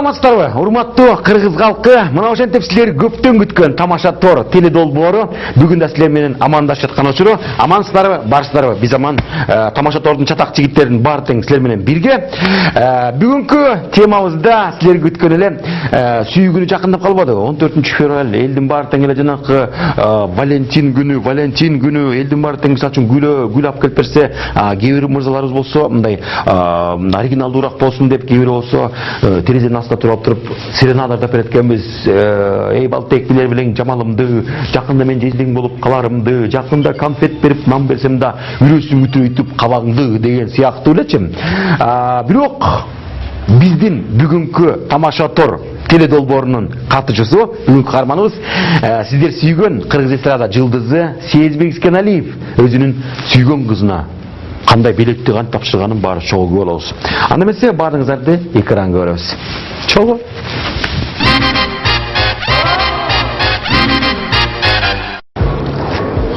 Саламатсыздарбы, урматтуу кыргыз калкы. Мына ошентип силер көптөн күткөн тамаша тор теле долбоору бүгүн да силер менен амандашып жаткан учуру. Амансыздарбы, барсыздарбы? Биз аман. Тамаша тордун чатак жигиттеринин баары тең силер менен бирге. Бүгүнкү темабызда силер күткөн эле сүйгүнү жакындап калбады. 14-февраль элдин баары тең эле жанакы Валентин күнү элдин баары тең мисалы үчүн гүл алып келип берсе, кээ бир мырзаларыбыз болсо мындай оригиналдуураак болсун деп, кээ бир болсо терезенин астында туруп серенада тартып береткенбиз. Эй балтек билер билең жамалымды, жакында мен жездең болуп каларымды, жакында конфет берип нан берсем да үрөсүң үтүп кабагыңды деген сыяктуу элечи. Бирок биздин бүгүнкү тамаша тор теле долбоорунун катышуусу, бүгүнкү каарманыбыз сиздер сүйгөн кыргыз эстрада жылдызы Сезбек Искеналиев өзүнүн сүйгөн кызына кандай белекти кантип тапшырганын баары чогуу күбө болобуз. Анда эмесе баарыңыздарды экранга көрөбүз. Чогуу.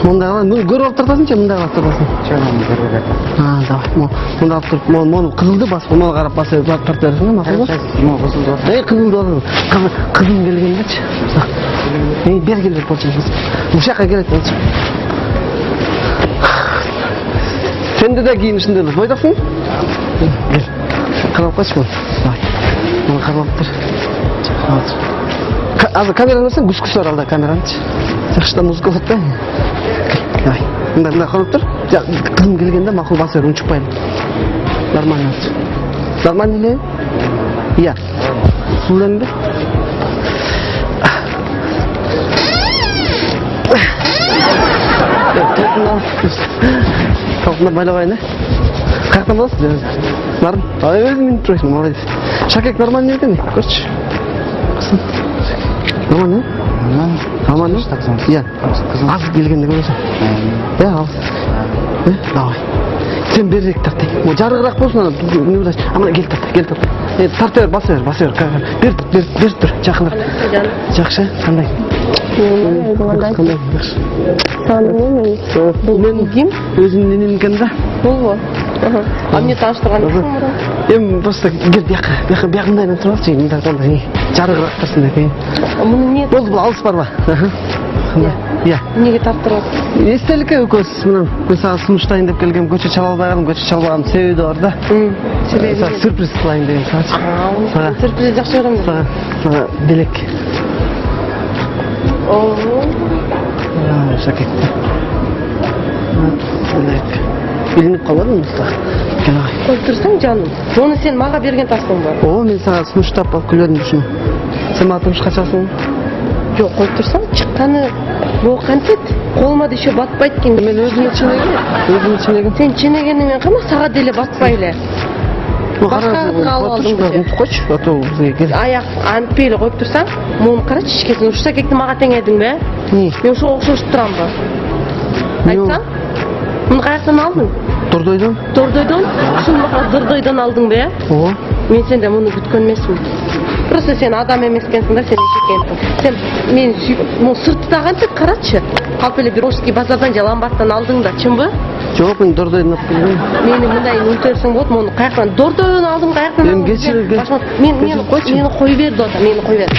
Мында көрүп алып тартасыңчы, мында алып тартасың. Чоң көрүп. Давай. Мында алып туруп, мону кызылды басып, мону карап басып тартып бересиң, макулбу? Мону кызылды. Кызылды. Кызым келгендечи. Бер келип болчусуз. Ушакка келет болчу. Сенде де кийин ушундай эле бойдоксуң? Кел. Карап качпа. Давай. Муну карап тур. Азыр камераны берсең, күскүсү бар алда камеранычы. Жакшыда музыка болот да. Давай. Мында карап тур. Кызым келгенде макул басып бер, унчукпайлы. Нормально. Нормально эле? Iya. Сулемби? Kalkına байлабай, ne? Kalktan боласыз? Нарым? Ай, өзің минут тұрайсың, молодец. Шакек нормально екен, не? Көрші. Қысым. Нормально, не? Нормально? Иә. Аз келгенде көресің. Ал. Давай. Сен берірек тартай. Жарығырақ болсын, не бұдаш. Амана кел тарта. Тарта бер, баса бер. Бер тұр, жақындар. Жақшы, қандай? Қандай? Мен өзім ненен екен да. Бұл а мне таныштырған Эми просто кел бияқындайдан тұрып алшы, мында жарығырақ тұрсын деп. Мұны не? Бұл алыс бар ба? Иә. Неге тарттырып? Естелікке өкөз, мен саған сунуштайын деп келгем, көчө чалбағаным себебі бар да. Сюрприз қылайын деген саған. Сюрприз жақсы көремін. Саған белек. Шакекті. Белек. Білініп қалады мұста. Қойып тұрсың жаным. Оны сен маға берген таспың ба? Мен саған сунуштап алып күледім үшін. Сен маған тұрмыш қашасың? Жоқ, қойып тұрсаң, шыққаны бұл қантет, қолыма да еще батпайды кен. Мен өзіме ченеген. Сен ченегеніңмен қама саға деле батпайлы. Басқа қызға алып алдың бізге. Аяқ анпейлі қойып тұрсаң, мұны қарашы ішкесін. Ұшса кекті маға тең едің бе? Не? Мен ұшқа ұқсашып тұрам ба? Айтсаң? Мұны қаяқтан алдың? Дордойдан? Ұшын маға дырдойдан алдың бе? Мен сенде мұны күткен емеспін. Просто сен адам емескенсің да, сен ешекенсің. Сен мен сыртты тағантып қаратшы. Қалпелі Бирожский базардан жаламбаттан алдың да, чын бі? Жоқ, мен дордойдан алып келген. Мені мұндай үнтерсің болды, мұны қаяқтан дордойдан алдың, қаяқтан алдың. Мені қой берді ода, мені қой берді.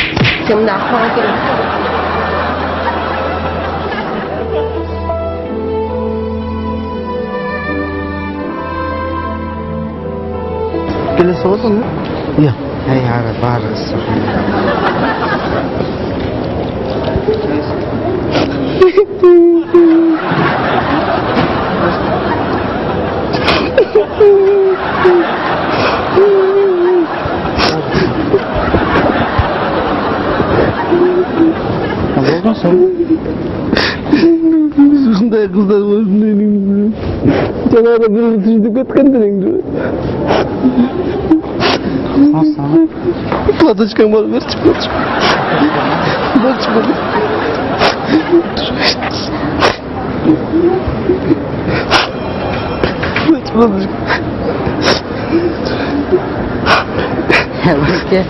Сен мұнда ақпаған керек. Келесі болсын, иә? Ары барыңыз. Қандай қыздар болсын деймін. Жаңағы бір түсіндіп кеткендер енді. Платочкам бар, берші.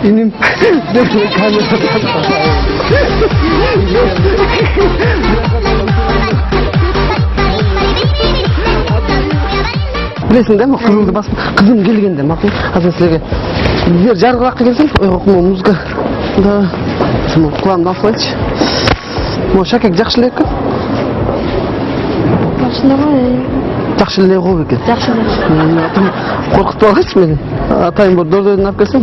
Benim Bilesің де ма, қызымды басып, қызым келгенде мақұл, қазір сілерге Егер жарғыраққа келсем, музыка да құлағымды алып қояйыншы. Шакек жақсы ілек екен? Жақсы ілек ғой екен? Жақсы ілек. Қорқытып алғаншы мені. Атайым бір дордойдан алып келсем?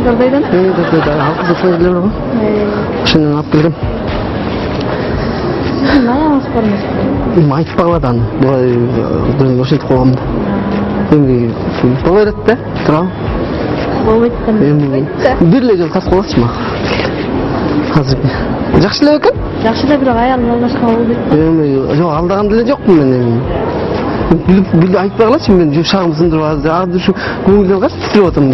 Дордойдан? Дордойдан. Алқызы қойылыр ғой. Шынен алып келгем. Аяңыз көрмесін? Айтып бағладан. Бұлай өшетіп қоғамды. Бұл өйретті, тұрау. Бұл өйттім. Бірле жол қас қоласыз ма? Қазір. Жақсы ілек екен? Жақсы да бірақ аяғын алдашқа ол бет. Жоқ, алдаған діле жоқпын мен. Білді айтып бағалашы мен шағым сындырып ағды шу көңілден қас тістіріп отым.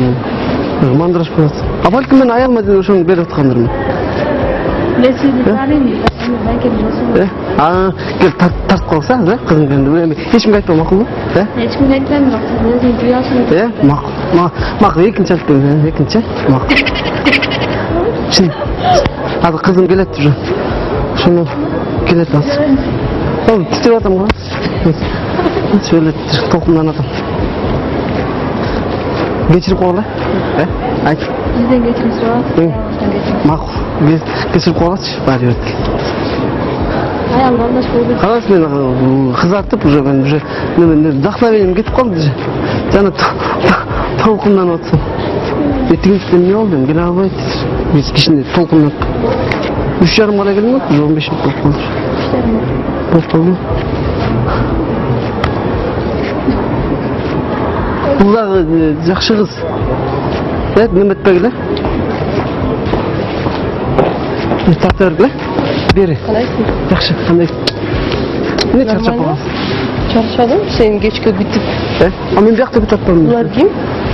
Мандыраш болады. А бәлкім мен аяғыма деді шоны беріп отқандырмын. Білесіңді барайын. Кел тартып қалса, қызым көнді. Ешкімге айтпау мақұл ба? Ешкімге айтпаймын жоқ. Өзің дүйасың. Мақұл, екінші айтпаймын. Екінші? Мақұл. Шын. Азы қызым келеді жүр. Шыны келеді аз. Ол тістеп атам ғой. Сөйледі, толқымдан атам. Кешіріп қоғылай? Айт. Бізден кешіріп сұрақ. Мақұл. Кешіріп қоғылайшы, бәрі өтті. Аяғымды алдаш болды. Қалас мен қызартып, вдохновением кетіп қалды. Жаңа толқымдан отсам. Еттігіншіден не олдым? Келе албайды. Біз кешінде толқымдан 3,5 ғана келдің ғой? 15 болып қалды. 3,5 болып қалды. Бұлдағы жақшы қыз. Мен бітпегілі? Тарта өргілі? Бері. Қалайсың? Жақшы, қандай? Не чарчап қаласың? Чарчадым, сен кешке бүйтіп. Мен жақты бүйтіп болмын. Бұлар кем?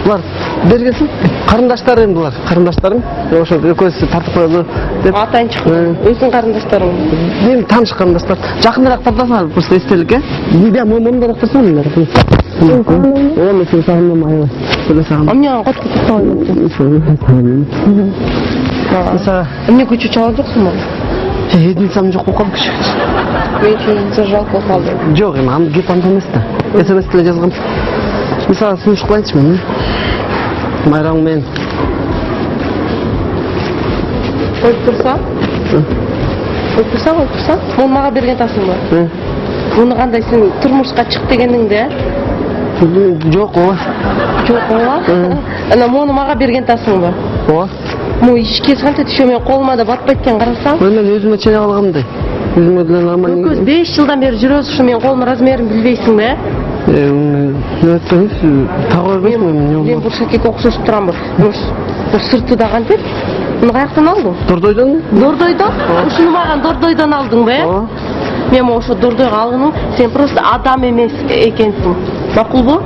Бұлар бергенсің? Қарындаштарым бұлар. Қарындаштарым. Оша көзі тартып қойды. Атайын шықты. Өзің қарындаштарың. Мен таныш қарындаштар. Жақындарақ тартасың, просто естелік, мұндарақ тұрсың. Ола мен сені сағынмам айылы. Амнеған қот құттықтауын өтті. Мне көчі чалан жоқсың ма? Едін самын жоқ болып қалды күші. Мен үшін жалып болып қалды. Жоқ, кеп анда емес та. SMS-тілі жазғам. Мысалы, сұны шықлайыншы мен. Майрауың мен. Қойып тұрса? Қойып тұрса? Мұны маға берген тасың ба? Мұны қандай сен тұрмышқа шық дегеніңді? Жоқ, ола. Жоқ, ола? Мұны маға берген тасың ба? Ола. Мұ ішке сәнті түші мен қолыма да батпайткен қарасаң? Мен өзіме чене қалғамдай. Өзіме ділен алман. Өкөз 5 жылдан бері жүрөз ұшы мен қолым размерін білбейсің бе? Тағы өрбейсің мен? Мен бұл шакек оқысып тұрам бұл. Бұл сұртты даған деп? Бұны қаяқтан алдың? Дордойдан? Дордойдан? Ұшыны маған дордойдан алдың бе? Мен осы дордойға алғының, сен просто адам емес екенсің. Мақұл бұл?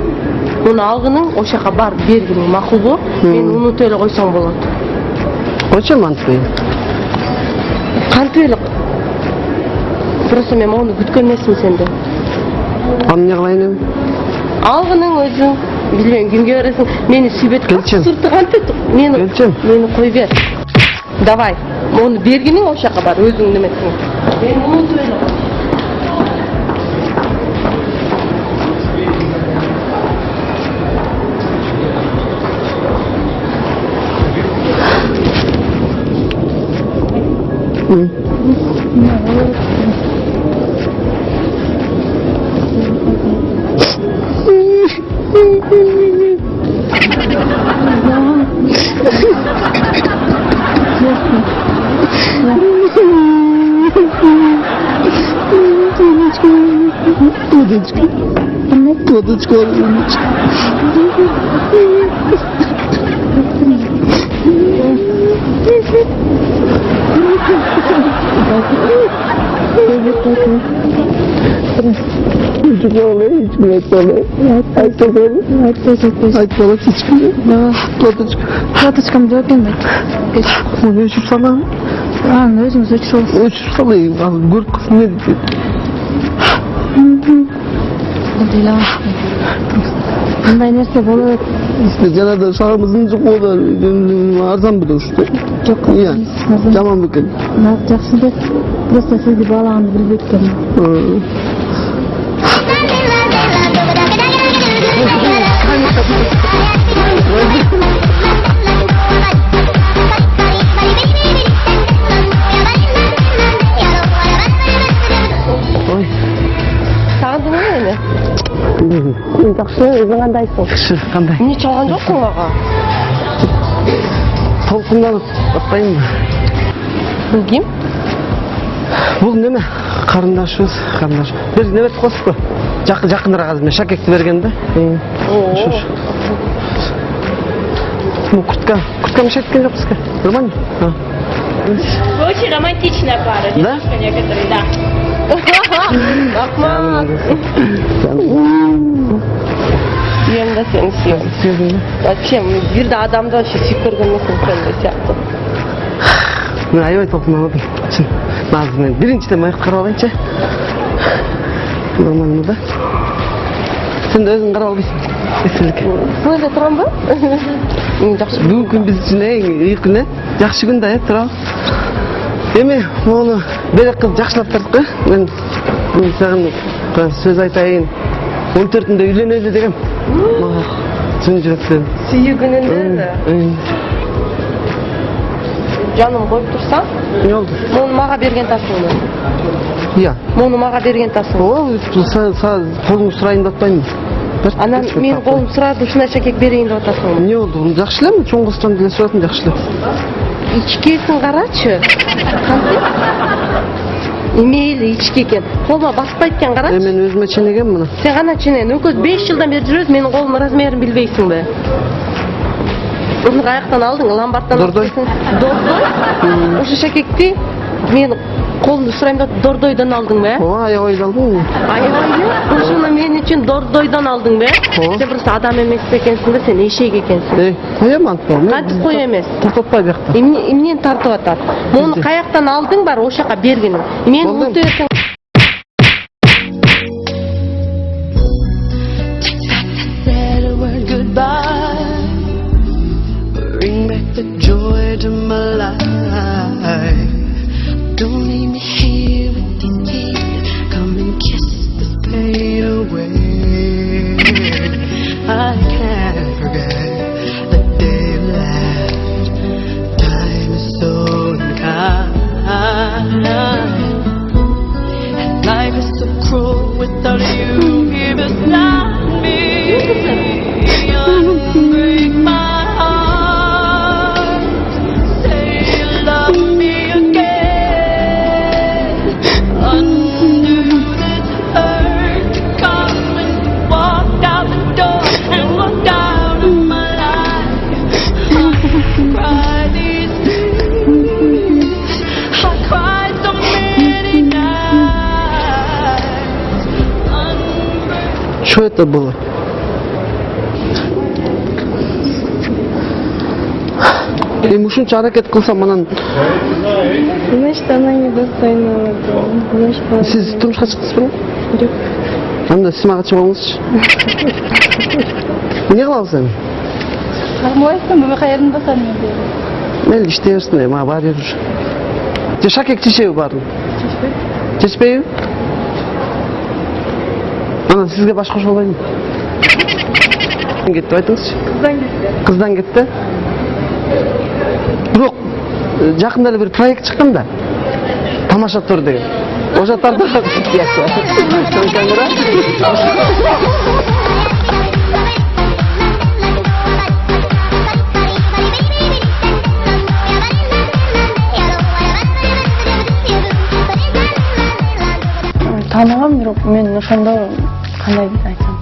Оны алғының, ошаға бар бергінің. Мақұл бұл? Мен оны төлі қойсаң болады. Қойшы мантпейін? Қантөйлік. Просто мен оны күткенмесін сенде. Аны не қылайын емін? Алғының өзің, білмейін, кімге өресің, мені сүйбет сұрты қантөйді. Мені қой бер. Давай, оны бергінің ошаға бар, өзің немесің. Мен оны төлі қой. Водочку. Платочкам жоқ екен бәйт. Оны өшіп салам. Өзіңіз өшіп саласың. Өшіп салайын, көріп қылсын не дейді. Бұндай нәрсе болады. Жаңада шағымыздың жоқ болды, арзан білу үшті. Жоқ, жаман бөкен. Жақсы бет, просто сізді балағанды білбеккен. Таандыңбы мени? Жакшы, өзүң кандайсың? Жакшы, кандай? Эмне чалган жоксуң мага? Толкунданып атпайынбы? Бул ким? Бул неме? Карындашыбыз, карындаш. Бир неме косуп ко. Жакыныраак азыр мен шакекти берген да. Ну, куртка мешает жоксузга. Нормально? Вы очень романтичная пара, девушка некоторые, да. Рахмат. Мен да сени сүйөм. Сездиңби? Вообще, бир да адамды вообще сүйүп көргөн эмесмин сендей сыяктуу. Мен аябай толкунап атам. Чын. Азыр мен биринчиден маек карап алайынчы. Нормально да? Сен да өзүң карап албайсың. Эсселик. Сызда турамбы? Жакшы. Бүгүнкү күн биз үчүн үй күн жакшы күн да турабы. Эми мону берек кыз жакшылап тарткы. Мен сага сөз айтайын. 14-ндө үйлөнөлү дегем. Мага чын жүрөктөн. Сүйүү күнүндө. Жаным коюп турсаң? Не болду? Муну мага берген тасыңбы? Иә. Муну мага берген тасың. О, колуңду сурайын деп атпайынбы? Анан мен колум сурады, ушундай шакек берейин деп атасың. Не болду? Жакшы элеби? Чоң кызчан деле суратын жакшы эле. Ичкесин карачы. Кантип? Эмейли ички экен. Колума баспайт экен карачы. Мен өзүмө ченегем муну. Сен гана ченен. Өкөз 5 жылдан бери жүрөбүз, менин колумдун размерин билбейсиңби? Муну каяктан алдың? Ломбардтан Дордой. Дордой? Ушу шакекти мен колумду сурайм деп Дордойдон алдыңбы? О, аябай алдым. Аябай. Ушуну мен үчүн Дордойдон алдыңбы? Сен просто адам эмес экенсиң да, сен эшек экенсиң. Коем антпа. Кантип кой эмес? Тартатпай биякта. Эмнени тартып атат? Муну каяктан алдың бар, ошол жака бергин. Мен мынтип берсең Bring back the joy to my life. Don't leave me here with these tears. Come and kiss this pain away. I can't forget the day you left. Time is so unkind, and life is so cruel without you here beside me. Break my Что это было? Эми ушунча аракет кылсам анан Значит, она недостойна этого. сиз турмушка чыктыңызбы? Жок. Анда сиз мага чыгыңызчы. Эмне кылабыз эми? Кармайсың, буга каердин басам мен. Мейли иштей берсин, мага баары бер. Же шакек чечеби баарын? Чечпейби? Анан сизге баш кошо албайбы? Кетти айтыңызчы. Кыздан кетти. Бирок жакында эле бир проект чыккан да. Тамаша тор деген. Ошо тартып Танығам, бирок мен ошондо кандай айтсам,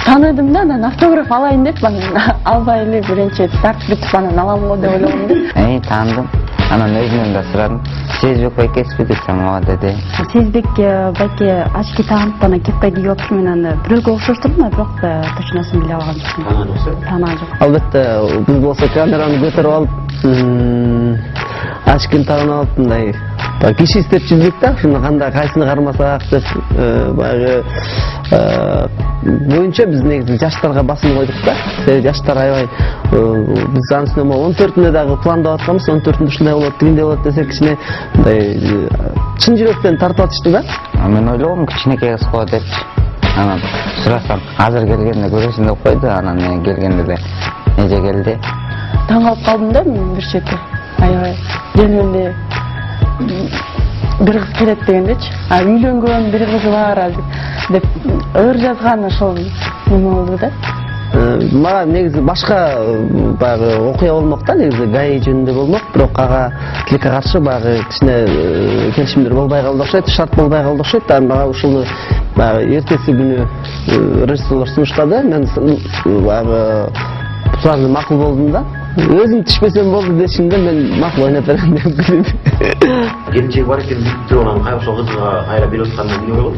таныдым да, анан автограф алайын деп, анан албай эле биринчи старт бүтүп анан алам го деп ойлогом да. Таандым. Анан өзүнөн да сурадым. Сезбек байкесизби десем, ооба деди. Сезбек байке очки тагып анан кепка кийип алыптыр, мен аны бирөөгө окшоштурдум, бирок точносын биле алган жокмун. Таанаа жок. Албетте, биз болсо камераны көтөрүп алып, очкини тагып алып мындай киши издеп жүрдүк да, ушуну кандай кайсыны кармасак деп баягы боюнча биз негизи жаштарга басым койдук да. Себеби жаштар аябай биз анын үстүнө 14-үндө дагы пландап атканбыз, 14-үндө ушундай болот, тигиндей болот десек кичине мындай чын жүрөктөн тартып атышты да. Мен ойлогом кичинекей кыз го депчи. Анан сурасам, азыр келгенде көрөсүң деп койду, анан мен келгенде эле эже келди. Таң калып калдым да мен бир чети. Аябай жөнүндө бир кыз келет дегендечи. А үйлөнгөн бир кызы бар деп ыр жазган ошол неме болду да. Мага негизи башка баягы окуя болмок да, негизи ГАИ жөнүндө болмок, бирок ага тилекке каршы баягы кичине келишимдер болбой калды окшойт, шарт болбой калды окшойт. Мага ушуну баягы эртеси күнү режиссерлор сунуштады. Мен баягы буларды макул болдум да. Өзүм түшпесем болду дешимде мен макул ойноп берем деп билdim. Келинчеги бар экен биттип анан кайра ошол кызга кайра берип аткандан эмне болду?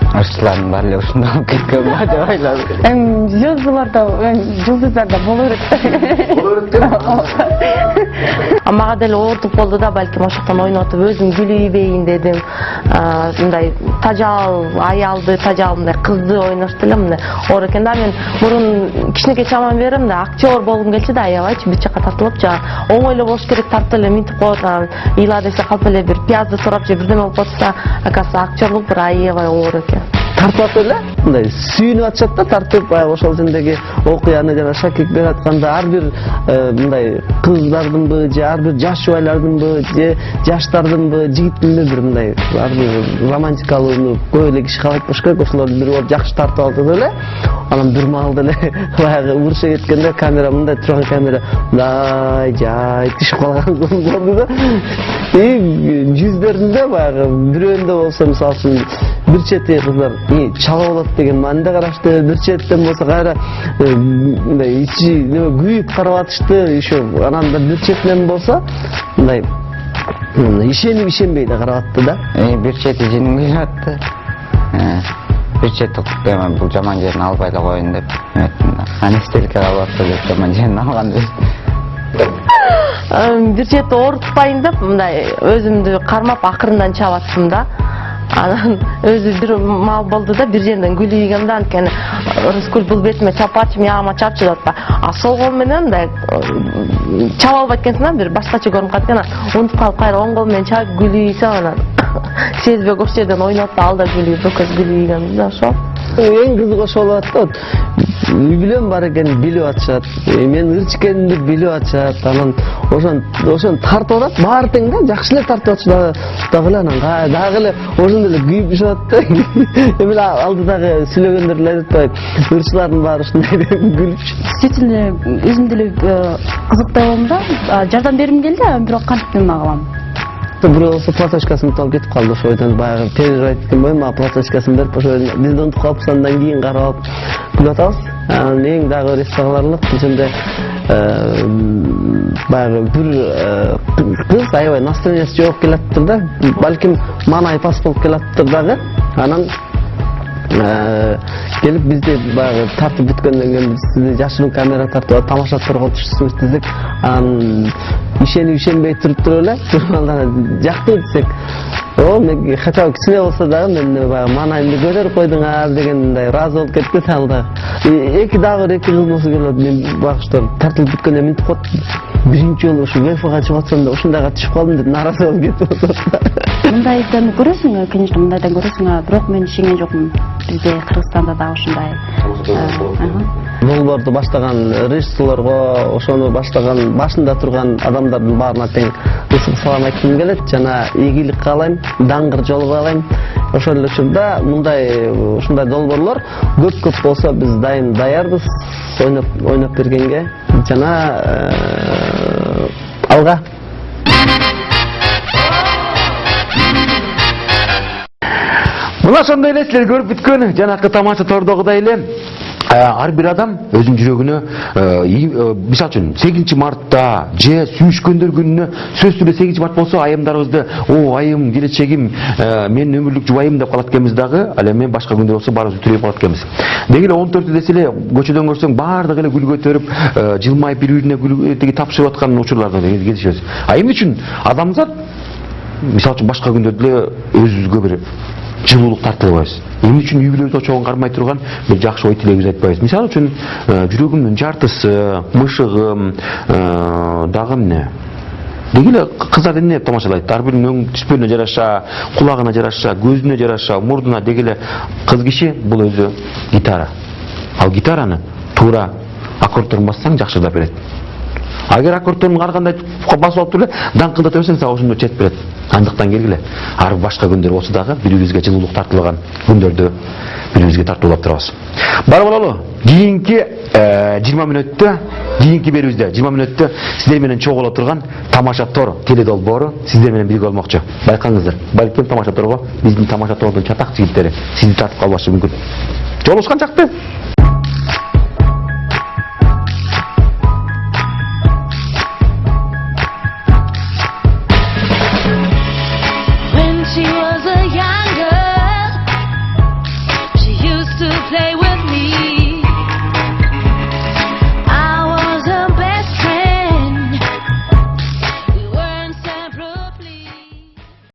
Ырчылардын баары эле ушундай болуп кеткен ба деп ойладым. Жұлдыздарда боло берет. Боло берет деп. Мага деле оорутуп болду да, балким ошоктон ойнотуп өзүм күлүйбөйүн дедим. Мындай тажал аялды, тажал мындай кызды ойношту эле мындай оор экен да. Мен мурун кичинекей чамам берем да, актер болгум келчү да, аябайчы бир жака тартылып жана оңой эле болуш керек, тартып эле минтип коет, ыйла десе калп эле бир пиязды сурап же бирдеме болуп калса, акасы актерлук бир аябай оор экен. Тартып атып эле мындай сүйүнүп атышат да, тартып ошол жөнүндөгү окуяны жана Шакек берип атканда ар бир мындай кыздардынбы же ар бир жаш жубайлардынбы же жаштардынбы жигиттинби бир мындай ар бир романтикалууну көп эле киши каалайт болуш керек, ошолордун бири болуп жакшы тартып алды эле. Анан бир маалда эле баягы урушо кеткенде камера мындай турган камера мындай жай түшүп калган болду да. Жүздөрүндө баягы бирөөндө болсо мисалы үчүн бир чети кыздар чала болот деген мааниде карашты, бир четтен болсо кайра мындай ичи неме күйүп карап атышты, еще анан да бир четинен болсо мындай ишенип ишенбей да карап атты да. Бир чети жиним келип атты. Бир чети бул жаман жерин албай эле коеюн деп эметтим да. Анестетика калып атты деп жаман жерин алган деп. Бир чети оорутпайын деп мындай өзүмдү кармап акырындан чаап аттым да. Анан өзү бир маал болду да, бир жерден күлүйгөм да, анткени Рыскүл бул бетиме чапачы, мягама чапчы деп атпа. А сол кол менен мындай чаап албайт экенсиң да, бир башкача көрүнүп калат экен. Унутуп калып кайра оң кол менен чаап күлүйсөм, анан сезбек ошол жерден ойноп ал да күлүйүп, экөөбүз күлүйгөнбүз да ошол. Эң кызыгы ошол болот да. Үй бүлөм бар экенин билип атышат. Мен ырч экенимди билип атышат. Анан ошон тартып атат, баары тең да, жакшы эле тартып атышат дагы эле, анан дагы эле ошондой эле күйүп жүрөт да. Эми алдыдагы сүйлөгөндөр эле айтпайт. Ырчылардын баары ушундай деп күлүп. Действительно, өзүм деле кызыктай болдум да, жардам бергим келди, бирок кантип неме кылам? Бирөө болсо платочкасын утуп кетип калды, ошол бойдон баягы переживать эткен бойм, платочкасын берип ошол бизди унутуп калып, андан кийин карап алып күлүп атабыз. Анан эң дагы эсте каларлык ошондо баягы бир кыз аябай настроениясы жок келаттыр да, балким маанай пас болуп келаттыр дагы. Анан келип бизди баягы тартып бүткөндөн кийин сизди жашырын камера тартып тамаша турган түшүшүбүз десек, анан ишенип ишенбей туруп эле журналдан жакты десек, мен хотя бы кичине болсо дагы мен баягы маанайымды көтөрүп койдуңар дегендей ыраазы болуп кетти дагы. Эки кыз болсо келет, мен багыштар тартылып бүткөндөн минтип коет. Биринчи жолу ушу ВФга чыгып атсам да ушундайга түшүп калдым деп нааразы болуп кетип атат. Мындайдан көрөсүң, конечно, мындайдан көрөсүң, бирок мен ишенген жокмун. Бизде Кыргызстанда да ушундай. Долбоорду баштаган режиссерлорго, ошону баштаган башында турган адамдардын баарына тең ысык салам айткым келет жана ийгилик каалайм, даңгыр жол каалайм. Ошол эле учурда ушундай долбоорлор көп болсо биз дайым даярбыз ойноп бергенге жана алга. Мына ошондой эле силер көрүп бүткөн жанакы тамаша тордогудай эле ар бир адам өзүнүн жүрөгүнө мисалы үчүн 8 мартта же сүйүшкөндөр күнүнө сөзсүз эле 8 март болсо айымдарыбызды айым келечегим менин өмүрлүк жубайым деп калат экенбиз дагы, ал эми башка күндө болсо баарыбыз бүтүрөп калат экенбиз. Деги эле 14 десе эле көчөдөн көрсөң баардыгы эле гүл көтөрүп жылмайып бири-бирине гүл тапшырып аткан учурларда кездешебиз. Эмне үчүн адамзат мисалы үчүн башка күндөрдө эле өзүбүзгө бир жылуулук тартылбайбыз? Эмне үчүн үй бүлөбүз очогун кармай турган бир жакшы ой тилегибизди айтпайбыз? Мисалы үчүн жүрөгүмдүн жартысы, мышыгым, дагы эмне? Деги эле кыздар эмне тамашалайт? Ар биринин түспөнүнө жараша, кулагына жараша, көзүнө жараша, мурдуна деги эле кыз киши бул өзү гитара. Ал гитараны туура аккордторун бассаң жакшырдап берет. Агер аккордтон аркандай басып алып туруп даңкылдата берсең сага ошондо чет берет. Андыктан келгиле. Ар башка күндөр болсо дагы бирибизге жылуулук тартылган күндөрдө бирибизге тартуулап турабыз. Бар бололу. Кийинки 20 мүнөттө, кийинки берүүбүздө 20 мүнөттө сиздер менен чогуло турган Тамаша Тор теледолбоору сиздер менен бирге болмокчу. Байкаңыздар. Балким Тамаша Торго биздин Тамаша Тордун чатак жигиттери сизди тартып калбашы мүмкүн. Жолугушкан жакты. When she was a young girl, she used to play with me.